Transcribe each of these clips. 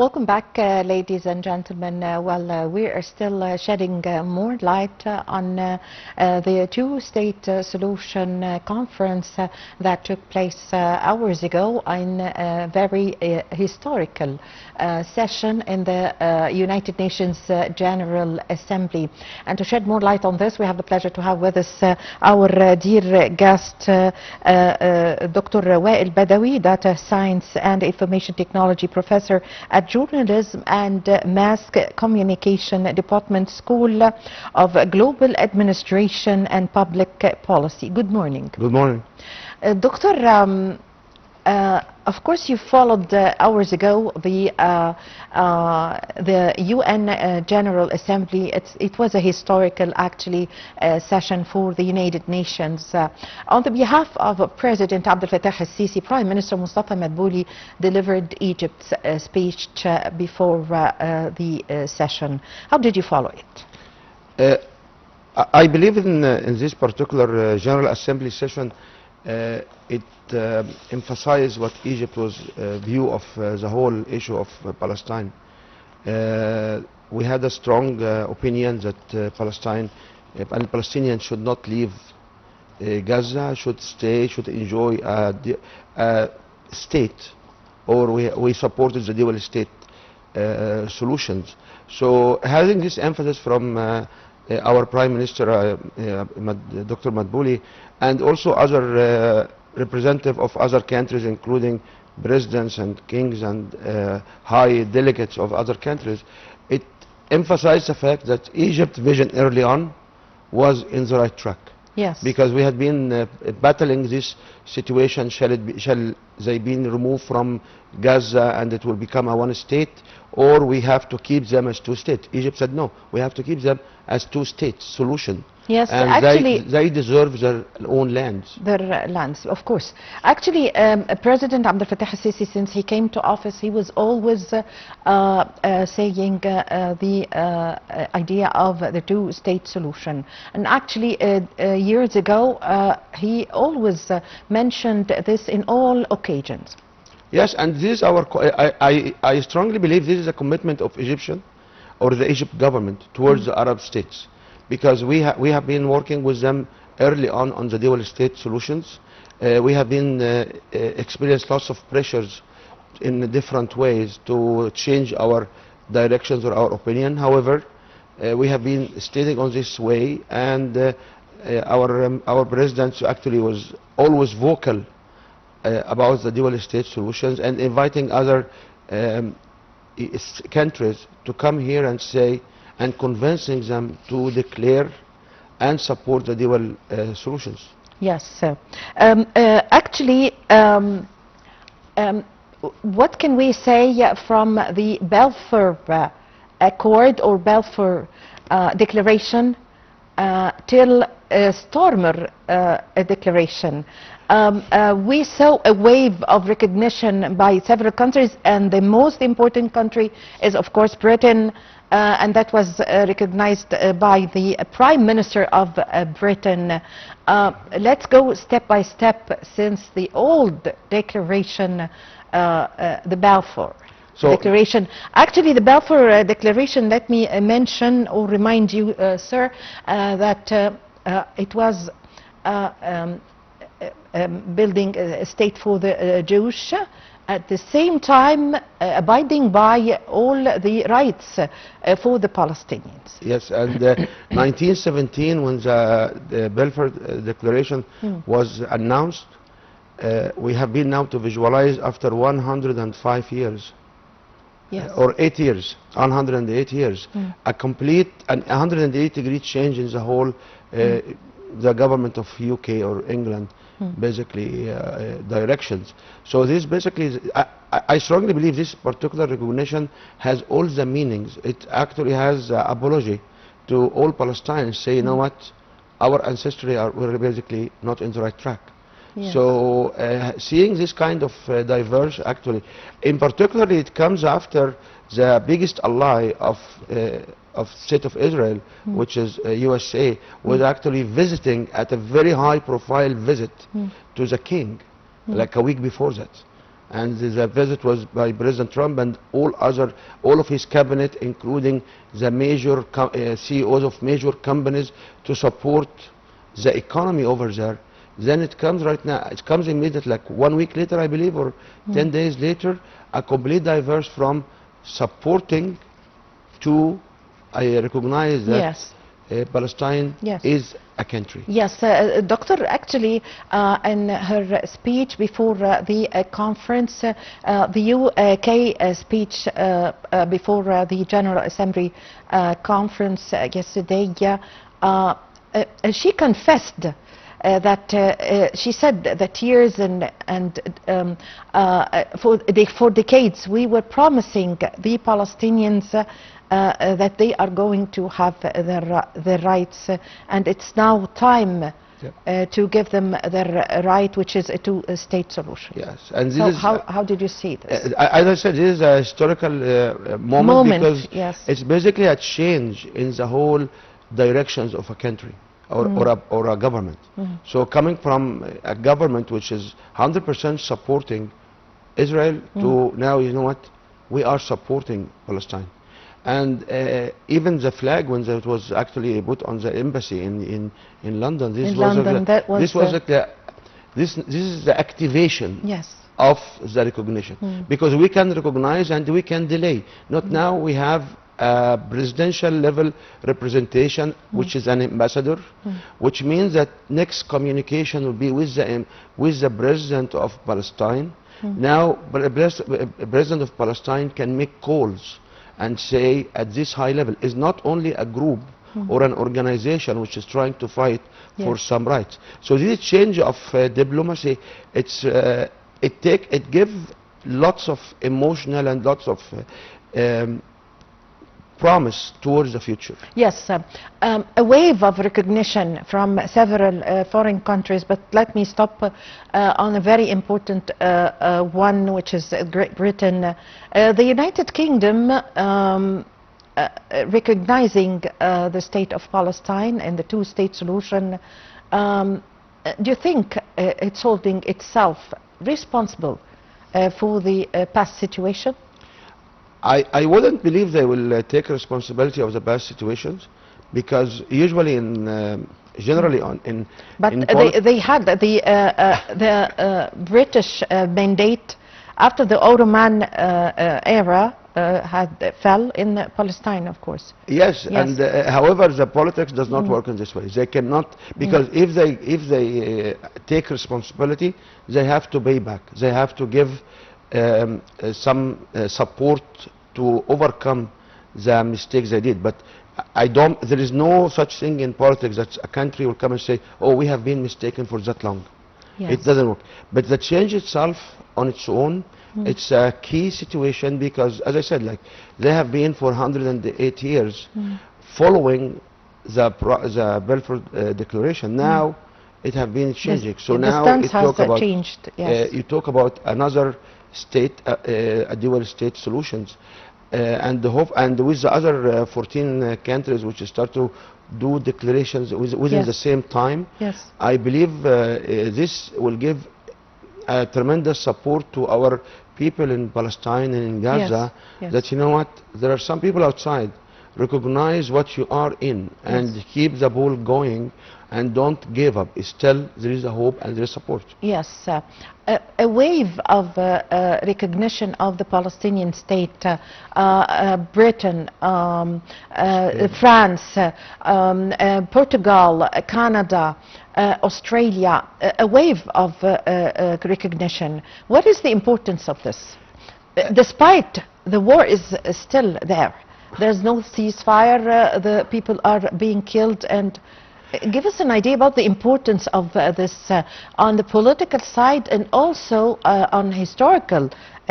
Welcome back, ladies and gentlemen. We are still shedding more light on the two-state solution conference that took place hours ago in a very historical session in the United Nations General Assembly. And to shed more light on this, we have the pleasure to have with us our dear guest, Dr. Wael Badawy, Data Science and Information Technology Professor at Journalism and Mass Communication Department, School of Global Administration and Public Policy. Good morning. Good morning. Doctor, of course, you followed hours ago the UN General Assembly. It was a historical, actually, session for the United Nations. On the behalf of President Abdel Fattah al-Sisi, Prime Minister Mustafa Madbouli delivered Egypt's speech before the session. How did you follow it? I believe in this particular General Assembly session. It emphasized what Egypt was view of the whole issue of Palestine. We had a strong opinion that Palestine and Palestinians should not leave Gaza, should stay, should enjoy a state, or we supported the dual state solutions. So having this emphasis from our Prime Minister, Dr. Madbouli, and also other representatives of other countries, including presidents and kings and high delegates of other countries, it emphasized the fact that Egypt's vision early on was in the right track. Yes. Because we had been battling this situation. Shall they be removed from Gaza and it will become a one state, or we have to keep them as two states? Egypt said no, we have to keep them as two states solution. Yes, and actually they deserve their own lands. Their lands, of course. Actually, President Abdel Fattah al-Sisi, since he came to office, he was always saying the idea of the two-state solution. And actually, years ago, he always mentioned this in all occasions. Yes, and this is our. I strongly believe this is a commitment of Egyptian, or the Egypt government towards the Arab states. Because we have been working with them early on the dual state solutions. We have been experienced lots of pressures in different ways to change our directions or our opinion. However, we have been staying on this way, and our president actually was always vocal about the dual state solutions and inviting other countries to come here and say, and convincing them to declare and support the dual solutions. Yes, sir. Actually, what can we say from the Balfour Accord or Balfour Declaration till Stormer Declaration? We saw a wave of recognition by several countries, and the most important country is, of course, Britain. And that was recognized by the Prime Minister of Britain. Let's go step by step since the old declaration, the Balfour Declaration. Actually, the Balfour Declaration, let me mention or remind you, sir, that it was building a state for the Jewish, at the same time abiding by all the rights for the Palestinians. Yes, and 1917, when the Balfour Declaration was announced, we have been now to visualize after 105 years. Yes. Or 8 years, 108 years, a complete and 180-degree change in the whole, the government of UK or England, basically directions. So this basically, I strongly believe this particular recognition has all the meanings. It actually has apology to all Palestinians, say, you know what, our ancestry were basically not in the right track. Yes. So seeing this kind of diverse, actually, in particular, it comes after the biggest ally of State of Israel, which is USA, was actually visiting at a very high-profile visit to the king, like a week before that. and the visit was by President Trump and all of his cabinet, including the major CEOs of major companies, to support the economy over there. Then it comes right now, it comes immediately, like 1 week later, I believe, or 10 days later, a complete diverse from supporting to recognize that Yes. Palestine Yes. is a country. Yes, Doctor, actually, in her speech before the conference, the UK speech before the General Assembly conference yesterday, she confessed that she said that years and for decades we were promising the Palestinians that they are going to have their rights, and it's now time to give them their right, which is a two-state solution. Yes, and this So is, how did you see this? as I said, this is a historical moment because yes. it's basically a change in the whole directions of a country or a government. So coming from a government which is 100% supporting Israel to now, you know what, we are supporting Palestine. And even the flag, when it was actually put on the embassy in London, this is the activation Yes. of the recognition, because we can recognize and we can delay. Not now. We have a presidential level representation, which is an ambassador, which means that next communication will be with the president of Palestine. Now, president of Palestine can make calls and say at this high level is not only a group or an organization which is trying to fight for some rights. So this change of diplomacy, it gives lots of emotional and lots of promise towards the future. Yes, a wave of recognition from several foreign countries, but let me stop on a very important one, which is Great Britain. The United Kingdom recognizing the state of Palestine and the two-state solution. Do you think it's holding itself responsible for the past situation? I wouldn't believe they will take responsibility of the past situations, because usually generally but they had the British mandate after the Ottoman era fell in Palestine, of course. Yes, and however, the politics does not work in this way. They cannot, because if they take responsibility, they have to pay back. They have to give some support to overcome the mistakes they did. But there is no such thing in politics that a country will come and say, oh, we have been mistaken for that long. It doesn't work. But the change itself on its own, it's a key situation, because as I said, like, they have been for 108 years following the Balfour Declaration. Now it have been changing. So now the stance has changed. You talk about another state, a dual state solutions, and with the other 14 countries which start to do declarations within the same time. I believe this will give a tremendous support to our people in Palestine and in Gaza, that, you know what, there are some people outside, recognize what you are in and keep the ball going and don't give up. Still, there is a hope and there is support. Yes, a wave of recognition of the Palestinian state, Britain, France, Portugal, Canada, Australia, a wave of recognition. What is the importance of this? Despite the war is still there, there's no ceasefire, the people are being killed, and give us an idea about the importance of this on the political side and also on historical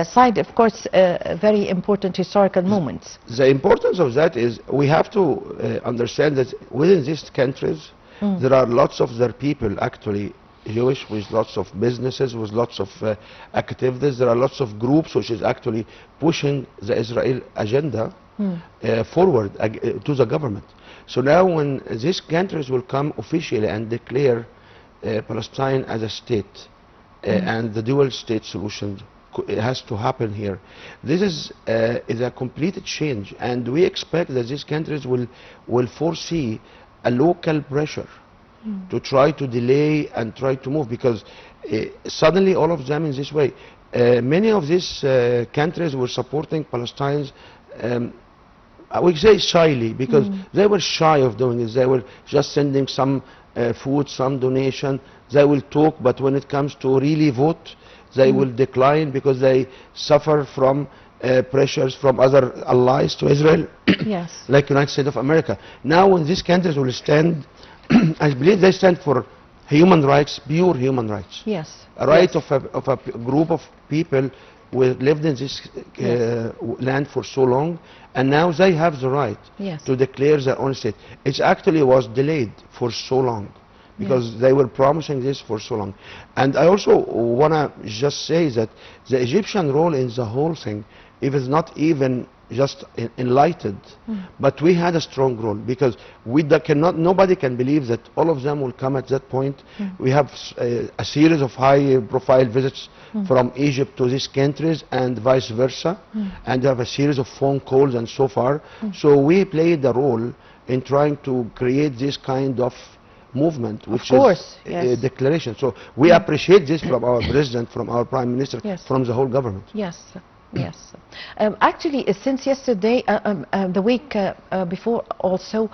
side, of course, very important historical moments. The importance of that is we have to understand that within these countries there are lots of their people actually Jewish, with lots of businesses, with lots of activities. There are lots of groups which is actually pushing the Israel agenda forward to the government. So now when these countries will come officially and declare Palestine as a state and the dual state solution has to happen here. This is a complete change, and we expect that these countries will foresee a local pressure to try to delay and try to move, because suddenly all of them in this way. Many of these countries were supporting Palestinians, I would say shyly, because they were shy of doing it. They were just sending some food, some donation. They will talk, but when it comes to really vote, they will decline, because they suffer from pressures from other allies to Israel, Yes. like United States of America. Now when these countries will stand, I believe they stand for human rights, pure human rights. Yes. A right Yes. of a group of people who lived in this land for so long, and now they have the right Yes. to declare their own state. It actually was delayed for so long, because they were promising this for so long. And I also want to just say that the Egyptian role in the whole thing, if it's not even just enlightened, but we had a strong role, because nobody can believe that all of them will come at that point. We have a series of high profile visits from Egypt to these countries and vice versa, and we have a series of phone calls and so far. So we played a role in trying to create this kind of movement, which is a declaration. So we appreciate this from our president, from our prime minister, from the whole government. Yes. Yes. Actually, since yesterday, the week before also,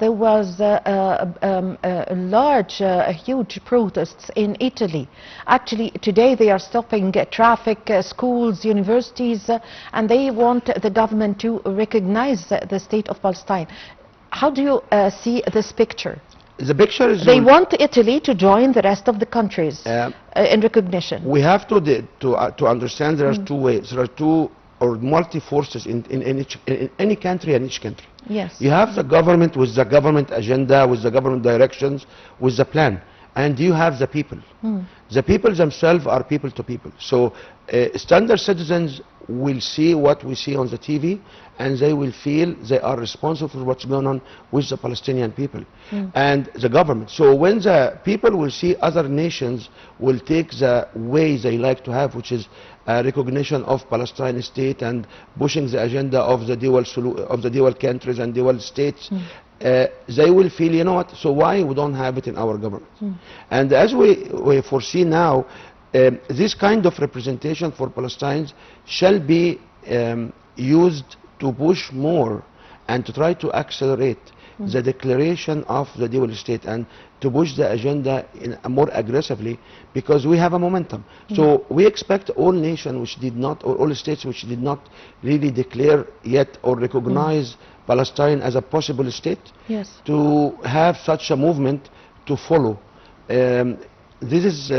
there was huge protests in Italy. Actually, today they are stopping traffic, schools, universities, and they want the government to recognize the state of Palestine. How do you see this picture? The picture is... They want Italy to join the rest of the countries in recognition. We have to understand there are two ways. There are two or multi-forces in any country and each country. Yes. You have the government with the government agenda, with the government directions, with the plan. And you have the people. The people themselves are people to people. So standard citizens will see what we see on the TV, and they will feel they are responsible for what's going on with the Palestinian people and the government. So when the people will see other nations will take the way they like to have, which is a recognition of Palestine state and pushing the agenda of the dual countries and dual states, they will feel, you know what, so why we don't have it in our government? And as we foresee now, this kind of representation for Palestinians shall be used to push more and to try to accelerate the declaration of the dual state and to push the agenda more aggressively, because we have a momentum. So we expect all nations which did not, or all states which did not really declare yet or recognize Palestine as a possible state, to have such a movement to follow. This is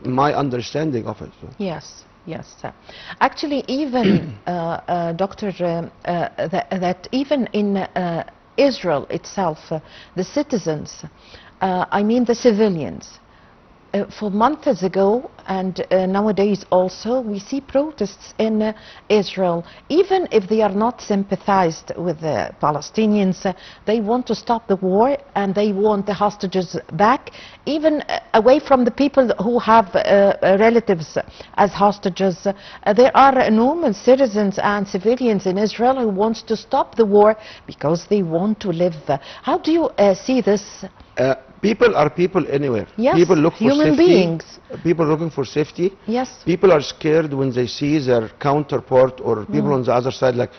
my understanding of it. Yes. Yes. Actually, even, Doctor, that even in Israel itself, the citizens, I mean the civilians, for months ago and nowadays also, we see protests in Israel. Even if they are not sympathized with the Palestinians, they want to stop the war and they want the hostages back, even away from the people who have relatives as hostages. There are normal citizens and civilians in Israel who want to stop the war because they want to live. How do you see this? People are people anywhere. Yes, people look for human safety. beings. People looking for safety. Yes. People are scared when they see their counterpart or people on the other side, like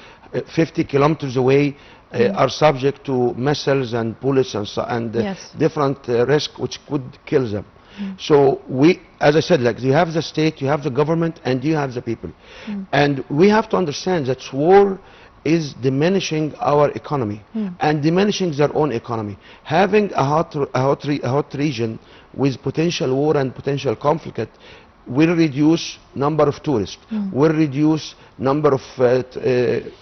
50 kilometers away, are subject to missiles and bullets and different risks which could kill them. So we, as I said, like you have the state, you have the government, and you have the people. And we have to understand that war is diminishing our economy and diminishing their own economy. Having a hot region with potential war and potential conflict will reduce number of tourists, will reduce number of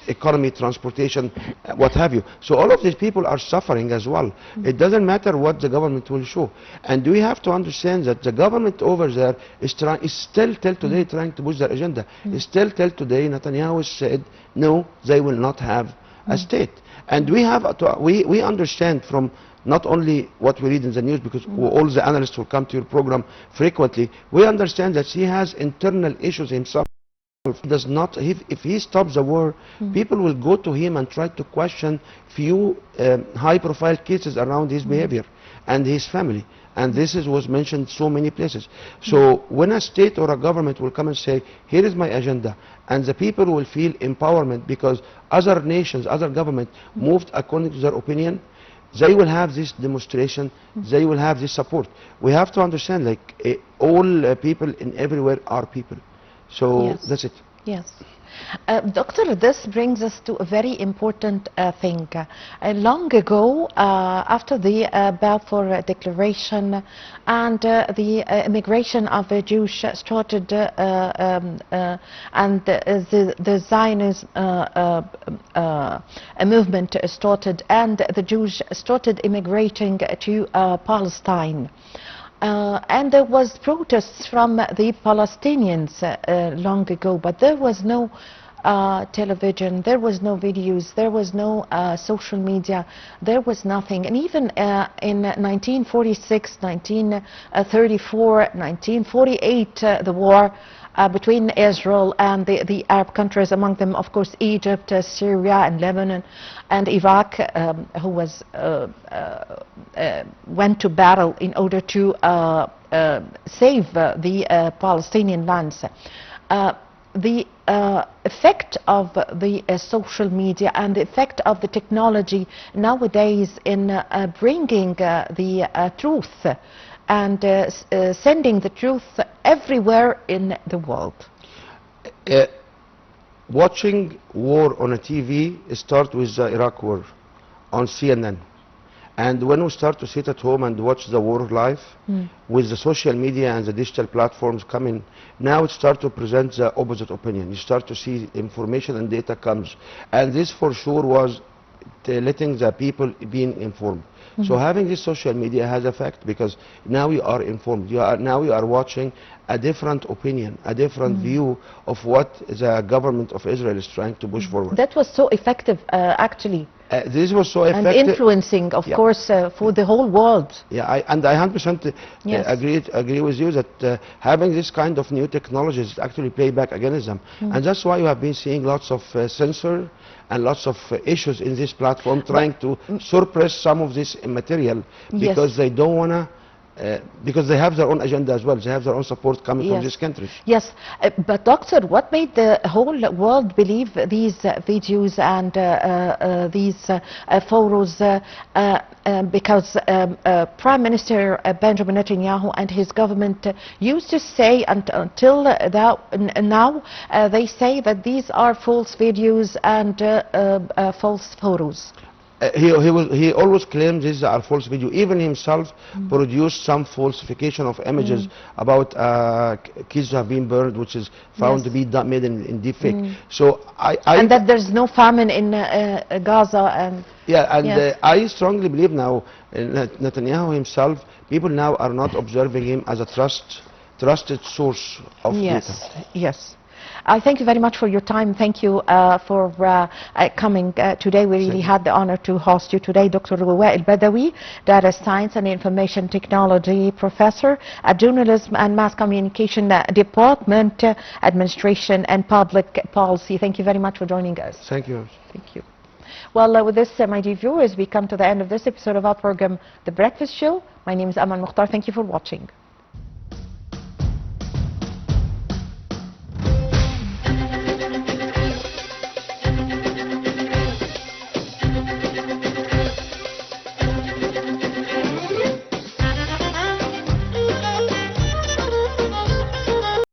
economy, transportation, what have you. So all of these people are suffering as well. It doesn't matter what the government will show. And we have to understand that the government over there is still till today trying to push their agenda. Still till today, Netanyahu said, no, they will not have a state. And we have to, we understand from not only what we read in the news, because all the analysts who come to your program frequently, we understand that he has internal issues himself. Does not, if he stops the war, people will go to him and try to question few high-profile cases around his behavior and his family. And this was mentioned so many places. So when a state or a government will come and say, here is my agenda, and the people will feel empowerment because other nations, other governments moved according to their opinion, they will have this demonstration, they will have this support. We have to understand, like, all people in everywhere are people. So that's it. Yes. Doctor, this brings us to a very important thing. Long ago, after the Balfour Declaration and the immigration of the Jews started, and the Zionist movement started, and the Jews started immigrating to Palestine. And there was protests from the Palestinians long ago, but there was no television, there was no videos, there was no social media, there was nothing. And even in 1946, 1934, 1948, the war between Israel and the Arab countries, among them, of course, Egypt, Syria, and Lebanon, and Iraq, who was went to battle in order to save the Palestinian lands. The effect of the social media and the effect of the technology nowadays in bringing the truth and sending the truth everywhere in the world. Watching war on a TV start with the Iraq war on CNN. And when we start to sit at home and watch the war live, with the social media and the digital platforms coming, now it starts to present the opposite opinion. You start to see information and data comes. And this for sure was letting the people being informed. So having this social media has effect, because now you are informed. Now you are watching a different opinion, a different view of what the government of Israel is trying to push forward. That was so effective, actually. This was so effective. And influencing, of course, for the whole world. Yeah, I 100% agree with you that having this kind of new technologies actually play back against them. And that's why you have been seeing lots of censor and lots of issues in this platform trying to suppress some of this material, because they don't want to, because they have their own agenda as well. They have their own support coming from these countries. Yes, but doctor, what made the whole world believe these videos and these photos? Because Prime Minister Benjamin Netanyahu and his government used to say, until now, they say that these are false videos and false photos. He always claimed these are false video. Even himself produced some falsification of images about kids who have been burned, which is found to be made in deep fake. So and that there's no famine in Gaza. And I strongly believe now Netanyahu himself, people now are not observing him as a trusted source of data. Yes. I thank you very much for your time. Thank you for coming today. We really had the honor to host you today. Dr. Wael Badawy, Data Science and Information Technology Professor at Journalism and Mass Communication Department, Administration and Public Policy. Thank you very much for joining us. Thank you. Thank you. Well, with this, my dear viewers, we come to the end of this episode of our program, The Breakfast Show. My name is Aman Mukhtar. Thank you for watching.